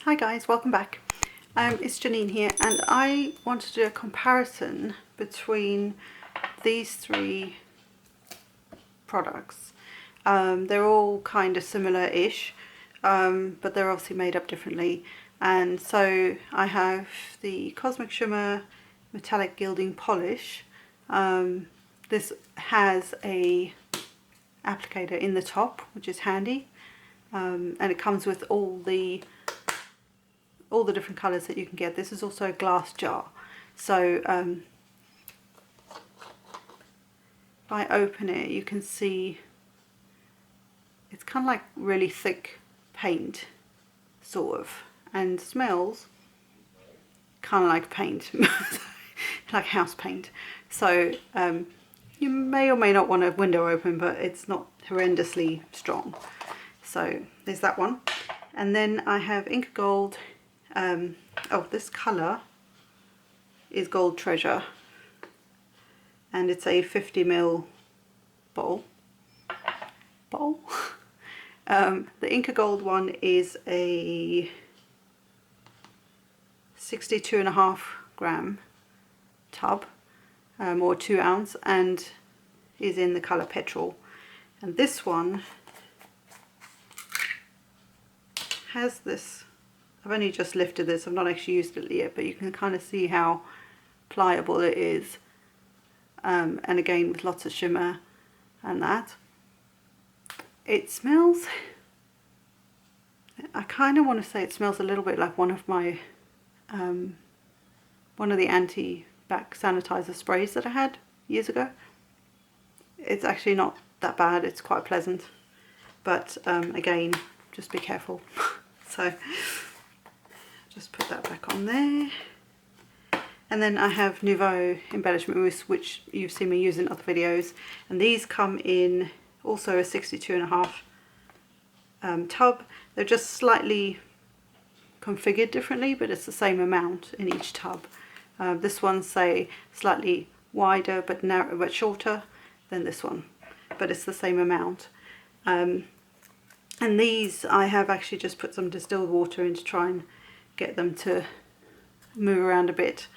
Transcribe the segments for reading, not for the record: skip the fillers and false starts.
Hi guys, welcome back. It's Janine here, and I want to do a comparison between these three products. They're all kind of similar-ish, but they're obviously made up differently. And so I have the Cosmic Shimmer Metallic Gilding Polish. This has a applicator in the top, which is handy, and it comes with all the different colours that you can get. This is also a glass jar, so if I open it you can see it's kind of like really thick paint, sort of, and smells kind of like paint, like house paint. So you may or may not want a window open, but it's not horrendously strong. So there's that one. And then I have Inka Gold. Oh, this colour is Gold Treasure, and it's a 50ml bowl. The Inka Gold one is a 62.5 gram tub, or 2 ounce, and is in the colour Petrol. And this one has this, I've only just lifted this, I've not actually used it yet, but you can kind of see how pliable it is, and again with lots of shimmer and that. It smells, I kind of want to say it smells a little bit like one of my, one of the anti-bac sanitizer sprays that I had years ago. It's actually not that bad, it's quite pleasant, but again, just be careful. So just put that back on there. And then I have Nuvo Embellishment Mousse, which you've seen me use in other videos, and these come in also a 62.5 tub. They're just slightly configured differently, but it's the same amount in each tub. This one's say slightly wider but narrow, but shorter than this one, but it's the same amount. And these I have actually just put some distilled water in to try and get them to move around a bit.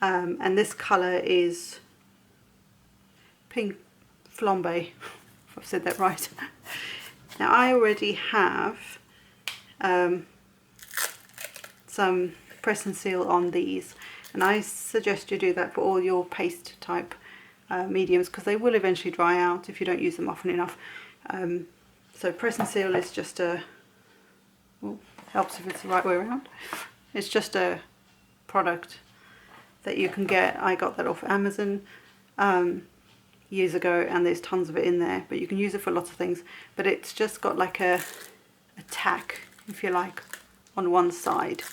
And this colour is Pink Flambe, if I've said that right. Now I already have some press and seal on these, and I suggest you do that for all your paste type mediums, because they will eventually dry out if you don't use them often enough. So press and seal is just a, well, helps if it's the right way around. It's just a product that you can get. I got that off Amazon years ago, and there's tons of it in there, but you can use it for lots of things. But it's just got like a tack, if you like, on one side.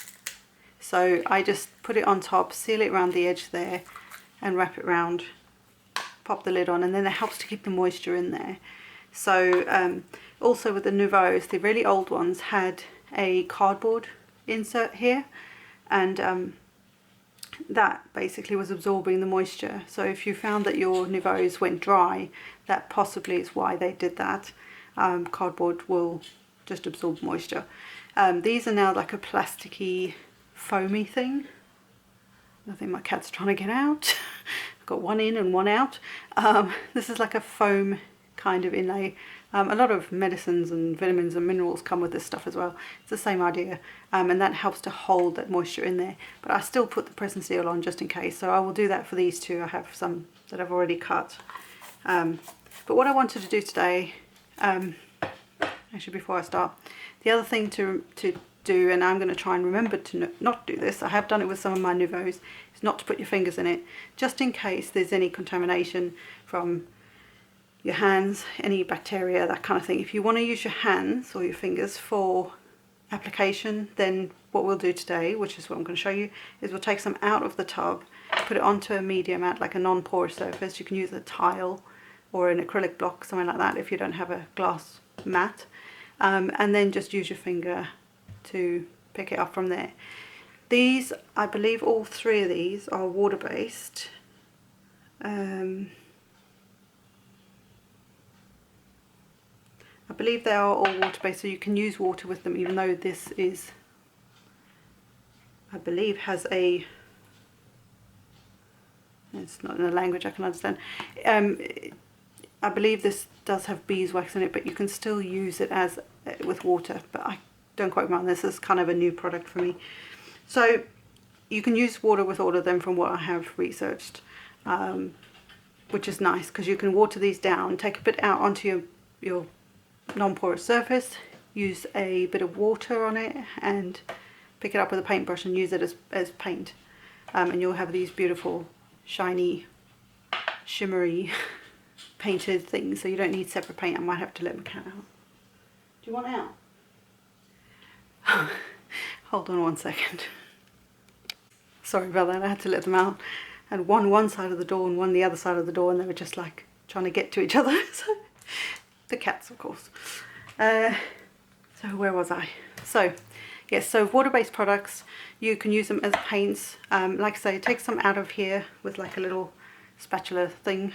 So I just put it on top, seal it around the edge there, and wrap it around, pop the lid on, and then it helps to keep the moisture in there. So also with the Nuvos, the really old ones had a cardboard insert here, and that basically was absorbing the moisture. So if you found that your Nuvos went dry, that possibly is why they did that. Cardboard will just absorb moisture. These are now like a plasticky, foamy thing. I think my cat's trying to get out. I've got one in and one out. This is like a foam kind of inlay. A lot of medicines and vitamins and minerals come with this stuff as well. It's the same idea, and that helps to hold that moisture in there. But I still put the press and seal on just in case, so I will do that for these two. I have some that I've already cut. But what I wanted to do today, actually before I start, the other thing to do, and I'm going to try and remember to not do this, I have done it with some of my Nuvos, is not to put your fingers in it, just in case there's any contamination from your hands, any bacteria, that kind of thing. If you want to use your hands or your fingers for application, then what we'll do today, which is what I'm going to show you, is we'll take some out of the tub, put it onto a media mat, like a non-porous surface. You can use a tile or an acrylic block, something like that, if you don't have a glass mat, and then just use your finger to pick it up from there. These, I believe all three of these are water-based. I believe they are all water-based, so you can use water with them, even though this is I believe has a, it's not in a language I can understand. I believe this does have beeswax in it, but you can still use it as with water, but I don't quote me on this. This is kind of a new product for me. So you can use water with all of them from what I have researched, which is nice because you can water these down, take a bit out onto your non-porous surface, use a bit of water on it and pick it up with a paintbrush and use it as paint, and you'll have these beautiful shiny shimmery painted things, so you don't need separate paint. I might have to let my cat out. Do you want out? Hold on one second. Sorry about that, I had to let them out. And one side of the door and one the other side of the door, and they were just like trying to get to each other. So, the cats, of course. So where was I? So yes, so water-based products, you can use them as paints. Like I say, take some out of here with like a little spatula thing,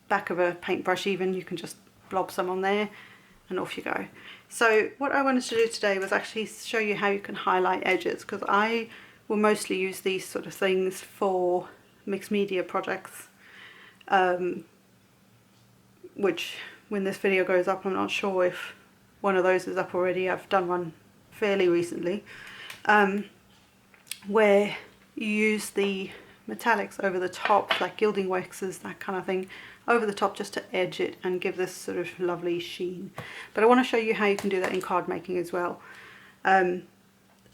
back of a paintbrush even, you can just blob some on there and off you go. So what I wanted to do today was actually show you how you can highlight edges, because I will mostly use these sort of things for mixed media projects, which when this video goes up, I'm not sure if one of those is up already. I've done one fairly recently, where you use the metallics over the top, like gilding waxes, that kind of thing, over the top just to edge it and give this sort of lovely sheen. But I want to show you how you can do that in card making as well. And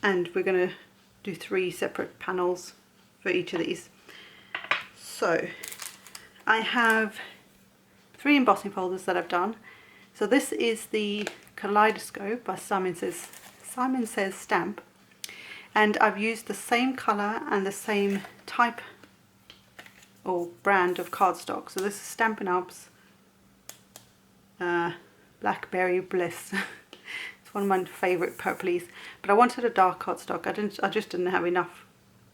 we're going to do 3 separate panels for each of these. So I have 3 embossing folders that I've done. So this is the Kaleidoscope by Simon Says stamp, and I've used the same colour and the same type or brand of cardstock. So this is Stampin' Up's Blackberry Bliss. It's one of my favourite purplies, but I wanted a dark cardstock. I just didn't have enough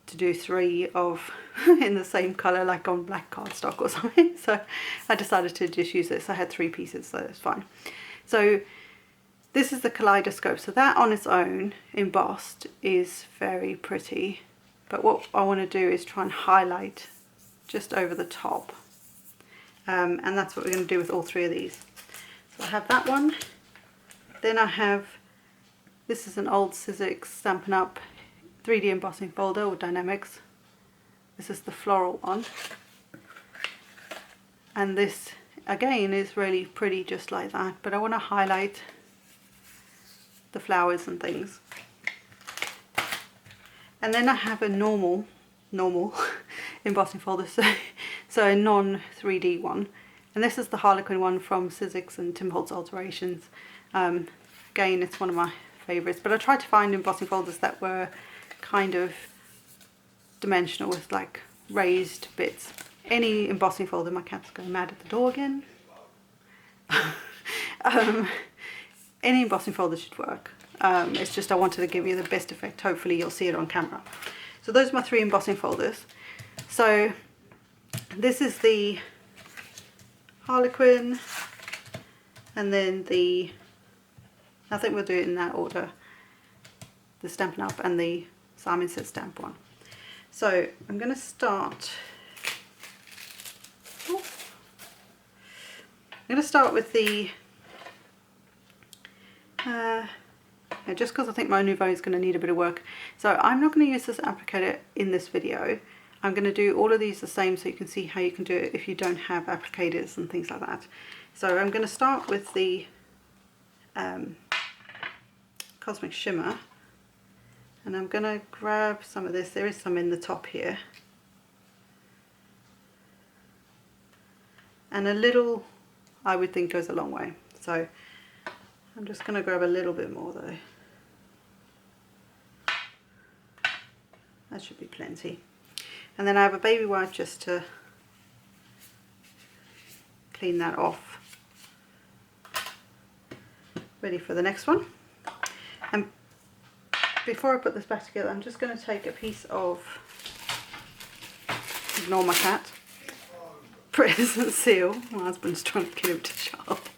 to do 3 of in the same colour, like on black cardstock or something. So I decided to just use this. I had 3 pieces, so it's fine. So this is the Kaleidoscope. So that on its own, embossed, is very pretty. But what I want to do is try and highlight just over the top. And that's what we're going to do with all 3 of these. So I have that one. Then I have, this is an old Sizzix Stampin' Up 3D embossing folder or Dynamics. This is the floral one. And this again is really pretty just like that, but I want to highlight the flowers and things. And then I have a normal embossing folder, so a non 3D one. And this is the Harlequin one from Sizzix and Tim Holtz Alterations. Again, it's one of my favourites, but I tried to find embossing folders that were kind of dimensional with like raised bits. Any embossing folder, my cat's going mad at the door again. Any embossing folder should work. It's just I wanted to give you the best effect. Hopefully you'll see it on camera. So those are my 3 embossing folders. So this is the Harlequin, and then the, I think we'll do it in that order, the Stampin' Up and the Simon Says stamp one. So I'm going to start, with the, just because I think my Nuvo is going to need a bit of work. So I'm not going to use this applicator in this video. I'm going to do all of these the same so you can see how you can do it if you don't have applicators and things like that. So I'm going to start with the Cosmic Shimmer, and I'm going to grab some of this. There is some in the top here. And a little, I would think, goes a long way. So I'm just going to grab a little bit more though. That should be plenty. And then I have a baby wipe just to clean that off. Ready for the next one. And before I put this back together, I'm just going to take a piece of, ignore my cat, present seal. My husband's trying to get him to shut up.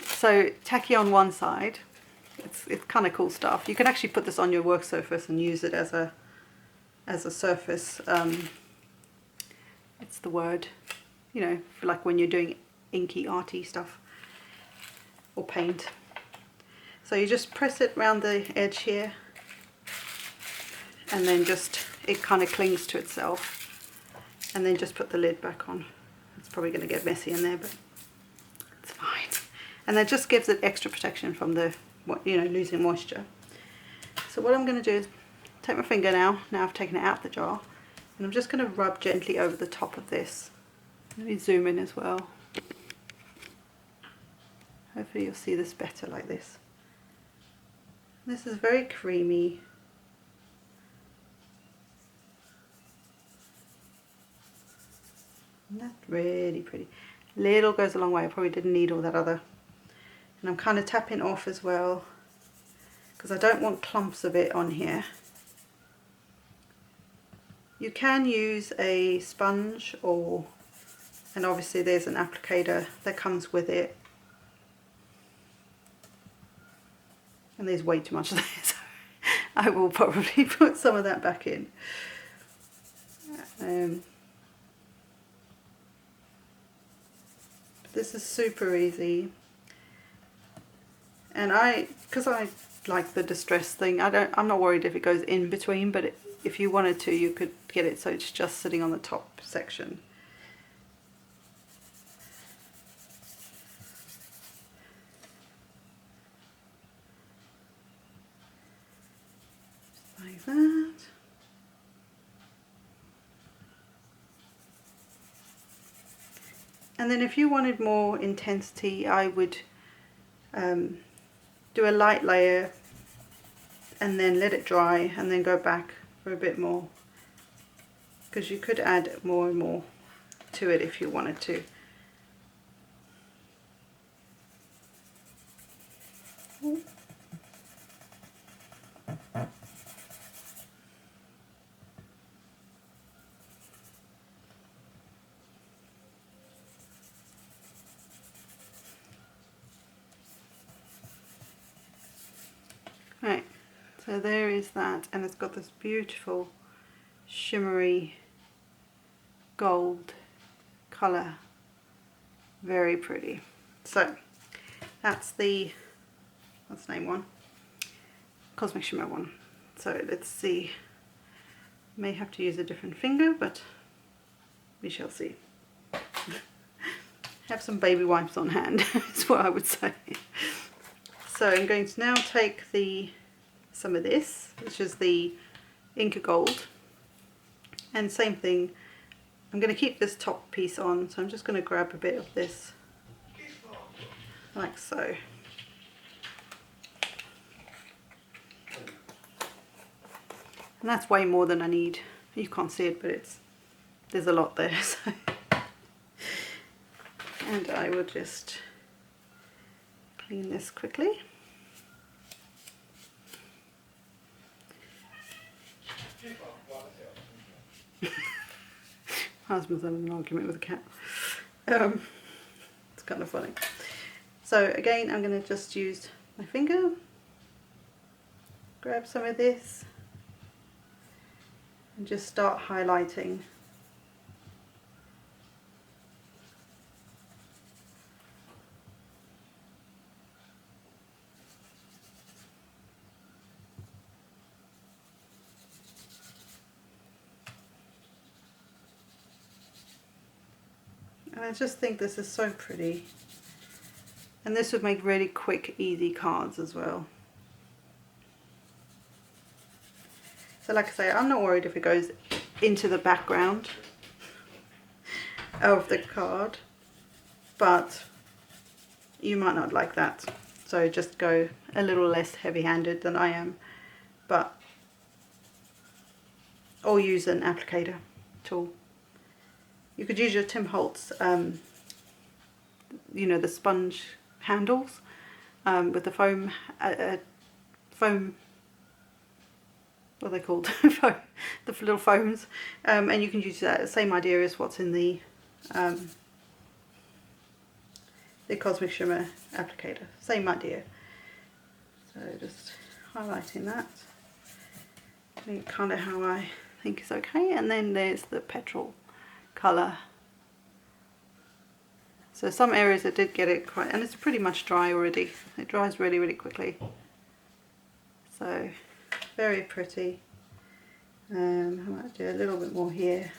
So tacky on one side, It's kind of cool stuff. You can actually put this on your work surface and use it as a surface. It's the word, you know, for like when you're doing inky arty stuff or paint. So you just press it around the edge here, and then just it kind of clings to itself, and then just put the lid back on. It's probably going to get messy in there, but it's fine. And that just gives it extra protection from the, you know, losing moisture. So what I'm going to do is take my finger now I've taken it out of the jar, and I'm just going to rub gently over the top of this. Let me zoom in as well. Hopefully you'll see this better like this. This is very creamy. And that's really pretty. Little goes a long way. I probably didn't need all that other. And I'm kind of tapping off as well, because I don't want clumps of it on here. You can use a sponge, and obviously there's an applicator that comes with it. And there's way too much of this. I will probably put some of that back in. This is super easy. And because I like the distress thing, I'm not worried if it goes in between, but if you wanted to, you could get it so it's just sitting on the top section. Like that. And then if you wanted more intensity, I would do a light layer and then let it dry and then go back for a bit more, because you could add more and more to it if you wanted to. Right, so there is that, and it's got this beautiful shimmery gold colour. Very pretty. So that's the, what's the name one? Cosmic Shimmer one. So let's see. May have to use a different finger, but we shall see. Have some baby wipes on hand is what I would say. So I'm going to now take some of this, which is the Inka Gold, and same thing, I'm going to keep this top piece on, so I'm just going to grab a bit of this, like so. And that's way more than I need. You can't see it, but there's a lot there. So. And I will just clean this quickly. My husband's having an argument with a cat. It's kind of funny. So again, I'm going to just use my finger, grab some of this, and just start highlighting. And I just think this is so pretty, and this would make really quick, easy cards as well. So like I say, I'm not worried if it goes into the background of the card, but you might not like that. So just go a little less heavy-handed than I am, or use an applicator tool. You could use your Tim Holtz, you know, the sponge handles with the foam, what are they called? The little foams, and you can use that. Same idea as what's in the Cosmic Shimmer applicator. Same idea. So just highlighting that, kind of how I think is okay, and then there's the petrol colour. So some areas I did get it quite, and it's pretty much dry already. It dries really, really quickly. So very pretty. I might do a little bit more here.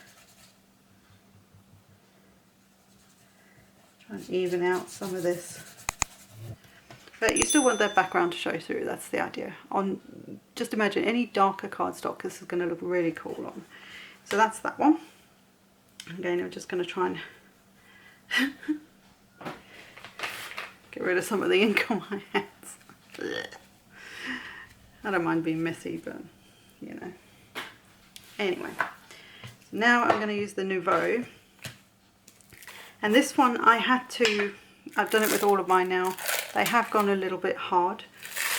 Try and even out some of this. But you still want that background to show through, that's the idea. Just imagine any darker cardstock, this is going to look really cool on. So that's that one. Again, I'm just going to try and get rid of some of the ink on my hands. I don't mind being messy, but you know. Anyway, so now I'm going to use the Nuvo. And this one I've done it with all of mine now. They have gone a little bit hard.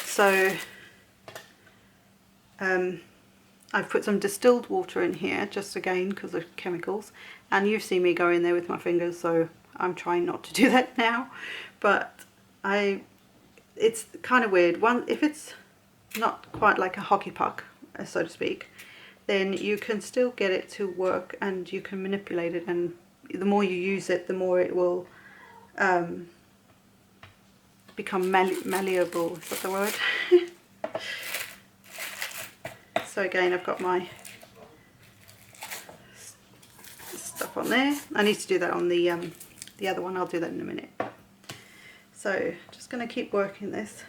So I've put some distilled water in here, just again because of chemicals. And you've seen me go in there with my fingers, so I'm trying not to do that now. But it's kind of weird. If it's not quite like a hockey puck, so to speak, then you can still get it to work and you can manipulate it, and the more you use it, the more it will become malleable, is that the word? So again, I've got my stuff on there. I need to do that on the other one. I'll do that in a minute. So just going to keep working this.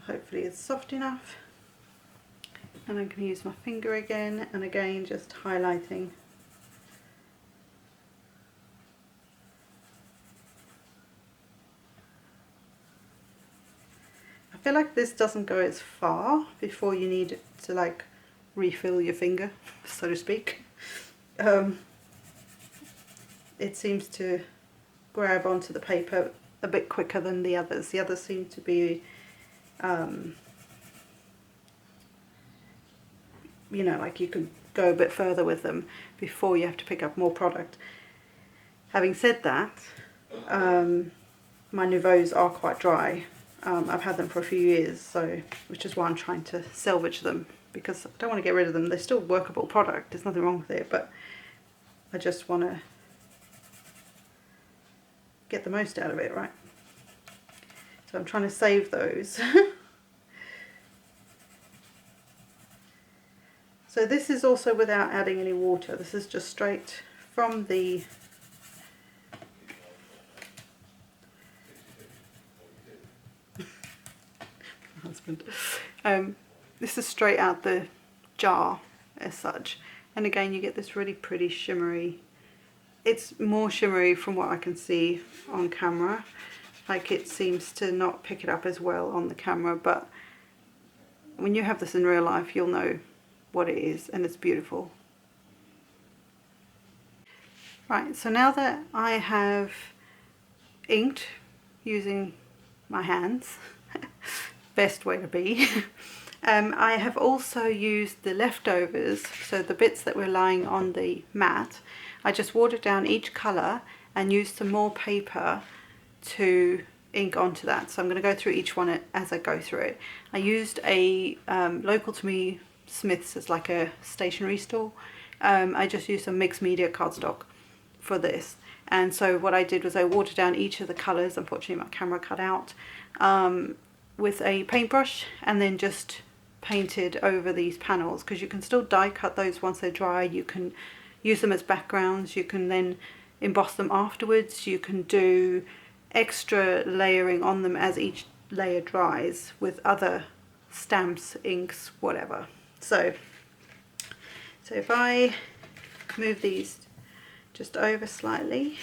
Hopefully it's soft enough. And I'm going to use my finger again, and again just highlighting. I feel like this doesn't go as far before you need it to like refill your finger, so to speak. It seems to grab onto the paper a bit quicker than the others. The others seem to be you know, like you can go a bit further with them before you have to pick up more product. Having said that, my Nuvos are quite dry. I've had them for a few years, so which is why I'm trying to salvage them, because I don't want to get rid of them. They're still workable product, there's nothing wrong with it, but I just want to get the most out of it, right? So I'm trying to save those. So this is also without adding any water. This is just straight from the husband. This is straight out the jar as such. And again, you get this really pretty shimmery. It's more shimmery from what I can see on camera. Like it seems to not pick it up as well on the camera, but when you have this in real life, you'll know what it is, and it's beautiful. Right, so now that I have inked using my hands, best way to be, I have also used the leftovers, so the bits that were lying on the mat. I just watered down each colour and used some more paper to ink onto that. So I'm going to go through each one as I go through it. I used a local to me Smith's, as like a stationery store. I just used some mixed media cardstock for this, and so what I did was I watered down each of the colours. Unfortunately my camera cut out, with a paintbrush, and then just painted over these panels, because you can still die cut those once they're dry. You can use them as backgrounds, you can then emboss them afterwards, you can do extra layering on them as each layer dries with other stamps, inks, whatever. So if I move these just over slightly.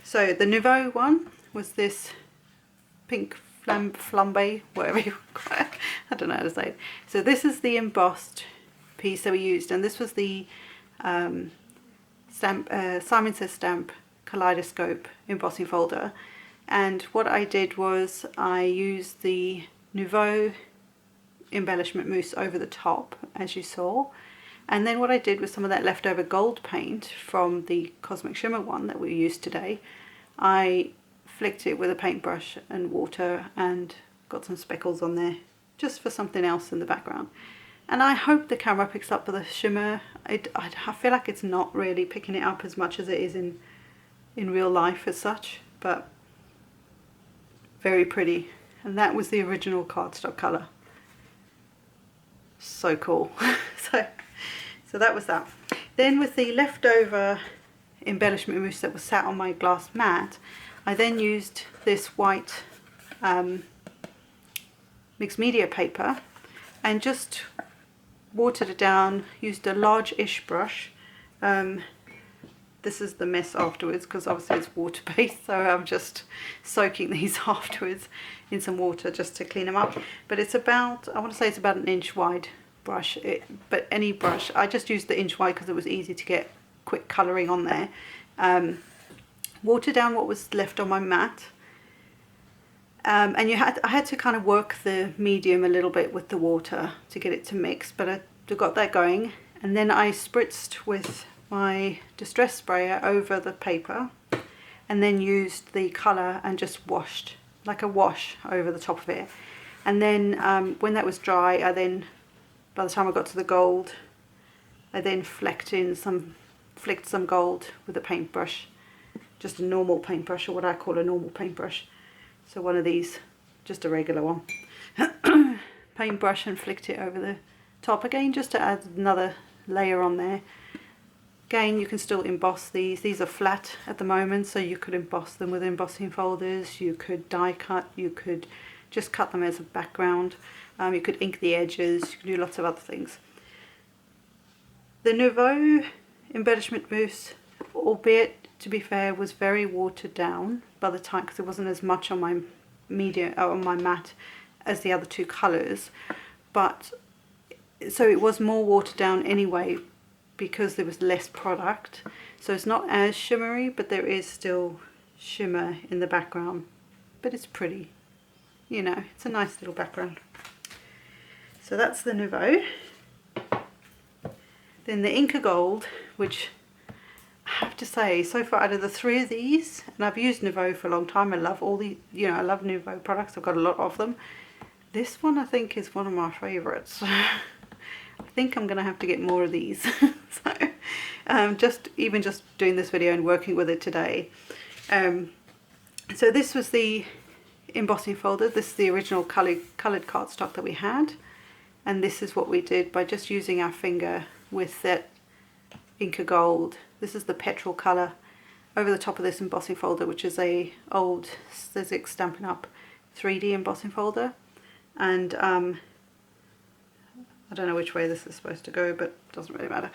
So the Nuvo one was this pink flambe, whatever you call it. I don't know how to say it. So this is the embossed piece that we used, and this was the Simon Says Stamp Kaleidoscope embossing folder. And what I did was I used the Nuvo Embellishment mousse over the top, as you saw, And then what I did with some of that leftover gold paint from the Cosmic Shimmer one that we used today, I flicked it with a paintbrush and water and got some speckles on there just for something else in the background. And I hope the camera picks up the shimmer. I feel like it's not really picking it up as much as it is in real life as such, but very pretty. And that was the original cardstock colour. So cool. So that was that. Then with the leftover embellishment mousse that was sat on my glass mat, I then used this white mixed media paper and just watered it down, used a large-ish brush. This is the mess afterwards because obviously it's water-based, so I'm just soaking these afterwards in some water just to clean them up. But it's about, I want to say it's about an inch wide brush, but any brush. I just used the inch wide because it was easy to get quick colouring on there. Water down what was left on my mat. And I had to kind of work the medium a little bit with the water to get it to mix, but I got that going. And then I spritzed with my distress sprayer over the paper and then used the colour and just washed, like a wash over the top of it. And then when that was dry, by the time I got to the gold, I then flicked some gold with a paintbrush, just a normal paintbrush, or what I call a normal paintbrush. So one of these, just a regular one. Paintbrush, and flicked it over the top again just to add another layer on there. Again, you can still emboss these. These are flat at the moment, so you could emboss them with embossing folders. You could die cut. You could just cut them as a background. You could ink the edges. You could do lots of other things. The Nuvo Embellishment Mousse, albeit to be fair, was very watered down by the time, because there wasn't as much on my on my mat as the other two colours, but so it was more watered down anyway because there was less product. So it's not as shimmery, but there is still shimmer in the background, but it's pretty, you know, it's a nice little background. So that's the Nuvo. Then the Inka Gold, which I have to say, so far out of the three of these, and I've used Nuvo for a long time, I love all the, you know, I love Nuvo products, I've got a lot of them. This one I think is one of my favourites. I think I'm going to have to get more of these. So just doing this video and working with it today. So this was the embossing folder. This is the original coloured cardstock that we had, and this is what we did by just using our finger with that Inka Gold. This is the petrol colour over the top of this embossing folder, which is a old Sizzix Stampin' Up 3D embossing folder. And I don't know which way this is supposed to go, but it doesn't really matter.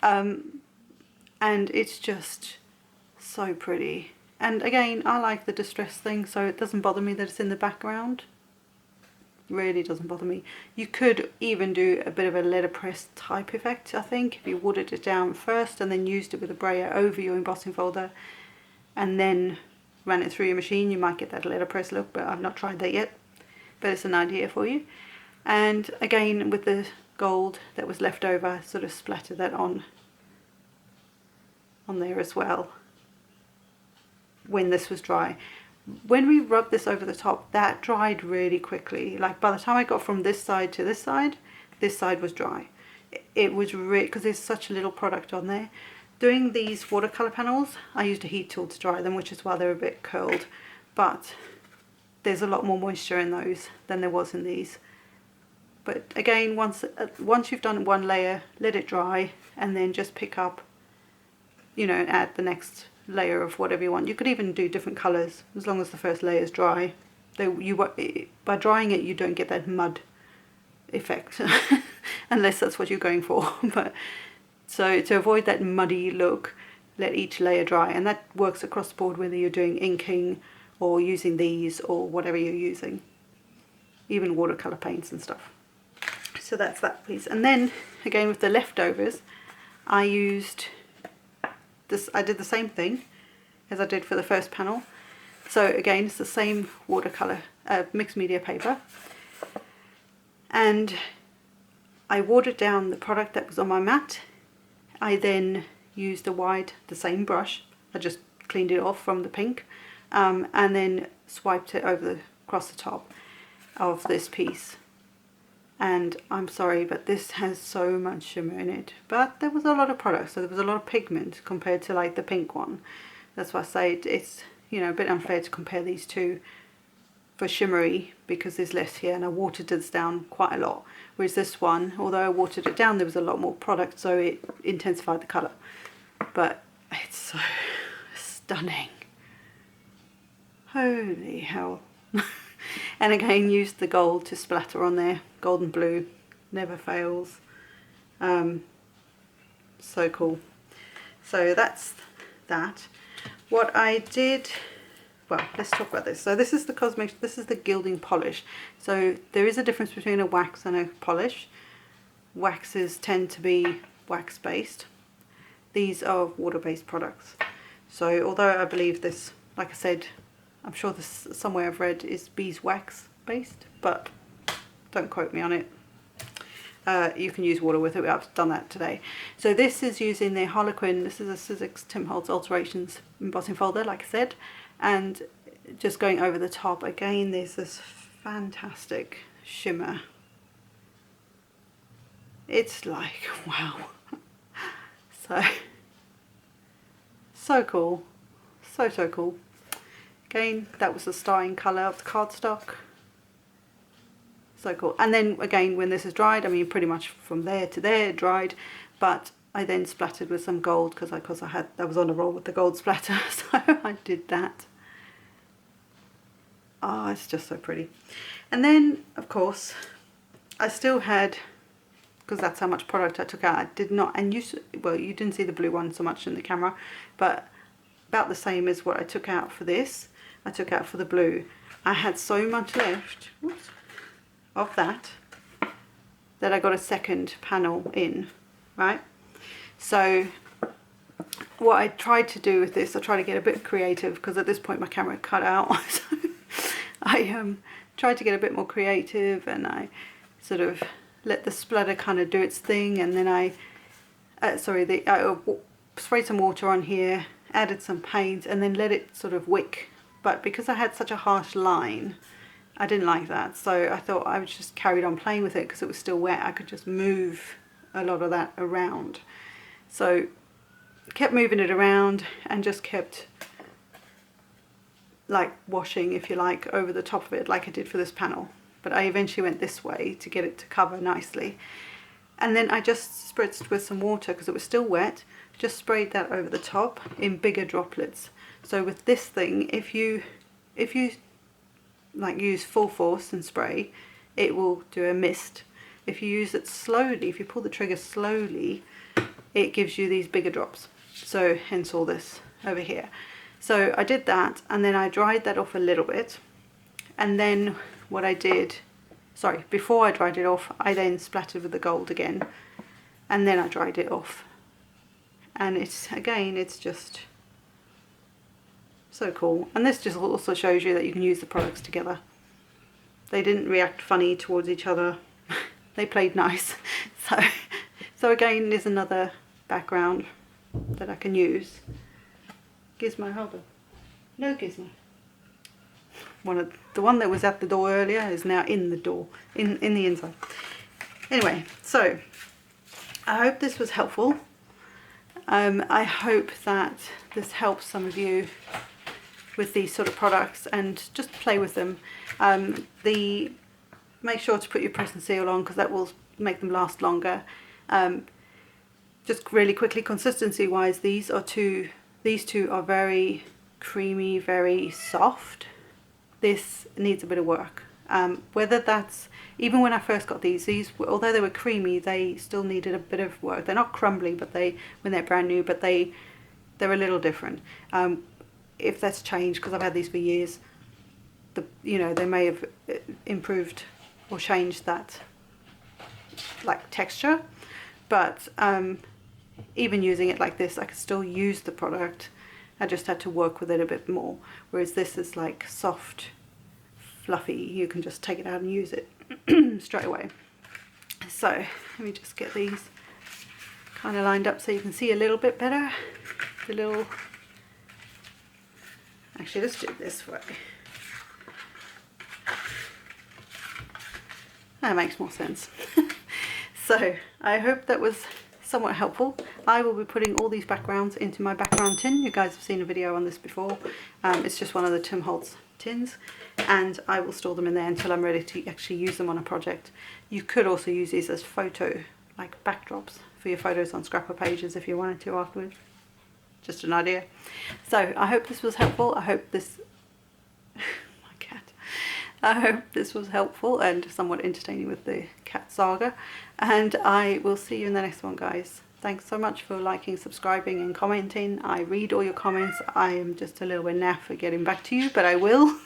And it's just so pretty. And again, I like the distress thing, so it doesn't bother me that it's in the background. Really doesn't bother me. You could even do a bit of a letterpress type effect, I think, if you watered it down first and then used it with a brayer over your embossing folder and then ran it through your machine. You might get that letterpress look, but I've not tried that yet. But it's an idea for you. And again, with the gold that was left over, I sort of splattered that on there as well when this was dry. When we rubbed this over the top, that dried really quickly. Like by the time I got from this side to this side was dry. It was really, because there's such a little product on there. Doing these watercolor panels, I used a heat tool to dry them, which is why they're a bit curled. But there's a lot more moisture in those than there was in these. But again, once you've done one layer, let it dry, and then just pick up, you know, and add the next layer of whatever you want. You could even do different colours as long as the first layer is dry. By drying it, you don't get that mud effect unless that's what you're going for. But so to avoid that muddy look, let each layer dry, and that works across the board whether you're doing inking or using these or whatever you're using, even watercolor paints and stuff. So that's that piece. And then again with the leftovers, I used this. I did the same thing as I did for the first panel. So again, it's the same watercolor mixed media paper, and I watered down the product that was on my mat. I then used the same brush. I just cleaned it off from the pink, and then swiped it across the top of this piece. And I'm sorry, but this has so much shimmer in it. But there was a lot of product, so there was a lot of pigment compared to like the pink one. That's why I say it's, you know, a bit unfair to compare these two for shimmery, because there's less here, and I watered this down quite a lot. Whereas this one, although I watered it down, there was a lot more product, so it intensified the colour. But it's so stunning. Holy hell. And again, used the gold to splatter on there. Gold and blue, never fails. So cool. So that's that. What I did, well, let's talk about this. So this is the Gilding polish. So there is a difference between a wax and a polish. Waxes tend to be wax based. These are water based products. So although I believe this, like I said, I'm sure this somewhere I've read is beeswax based, but don't quote me on it. You can use water with it. I've done that today. So this is using the Harlequin. This is a Sizzix Tim Holtz Alterations embossing folder, like I said, and just going over the top again. There's this fantastic shimmer. It's like wow. So cool, so cool. Again, that was the starting colour of the cardstock. So cool. And then again, when this is dried, I mean pretty much from there to there it dried, but I then splattered with some gold because I was on a roll with the gold splatter, so I did that. Oh, it's just so pretty. And then of course I still had, because that's how much product I took out, I did not, and you didn't see the blue one so much in the camera, but about the same as what I took out for this, I took out for the blue. I had so much left, whoops, of that I got a second panel in, right? So what I tried to do with this, I tried to get a bit creative, because at this point my camera had cut out. So I tried to get a bit more creative, and I sort of let the splatter kind of do its thing, and then I sprayed some water on here, added some paint, and then let it sort of wick. But because I had such a harsh line, I didn't like that, so I thought I would just carried on playing with it because it was still wet. I could just move a lot of that around. So kept moving it around and just kept like washing, if you like, over the top of it like I did for this panel. But I eventually went this way to get it to cover nicely. And then I just spritzed with some water because it was still wet, just sprayed that over the top in bigger droplets. So with this thing, if you like use full force and spray, it will do a mist. If you use it slowly, if you pull the trigger slowly, it gives you these bigger drops. So hence all this over here. So I did that, and then I dried that off a little bit. And then what I did, before I dried it off, I then splattered with the gold again, and then I dried it off. And it's just so cool. And this just also shows you that you can use the products together. They didn't react funny towards each other. They played nice. So again, there's another background that I can use. Gizmo, hold on. No Gizmo. The one that was at the door earlier is now in the door, in the inside. Anyway, so I hope this was helpful. I hope that this helps some of you with these sort of products, and just play with them. Make sure to put your press and seal on, because that will make them last longer. Just really quickly, consistency wise, these two are very creamy, very soft. This needs a bit of work. Whether that's, even when I first got these, although they were creamy, they still needed a bit of work. They're not crumbly, but when they're brand new, but they're a little different. If that's changed, because I've had these for years, they may have improved or changed that like texture. But even using it like this, I could still use the product. I just had to work with it a bit more. Whereas this is like soft, fluffy. You can just take it out and use it straight away. So let me just get these kind of lined up so you can see a little bit better. The little, actually let's do it this way. That makes more sense. So I hope that was somewhat helpful. I will be putting all these backgrounds into my background tin. You guys have seen a video on this before. It's just one of the Tim Holtz tins, and I will store them in there until I'm ready to actually use them on a project. You could also use these as photo, like backdrops for your photos on scrapper pages if you wanted to afterwards. Just an idea. So I hope this was helpful. I hope this I hope this was helpful and somewhat entertaining with the cat saga, and I will see you in the next one, guys. Thanks so much for liking, subscribing and commenting. I read all your comments. I am just a little bit naff for getting back to you, but I will.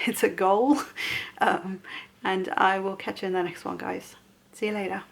It's a goal. And I will catch you in the next one, guys. See you later.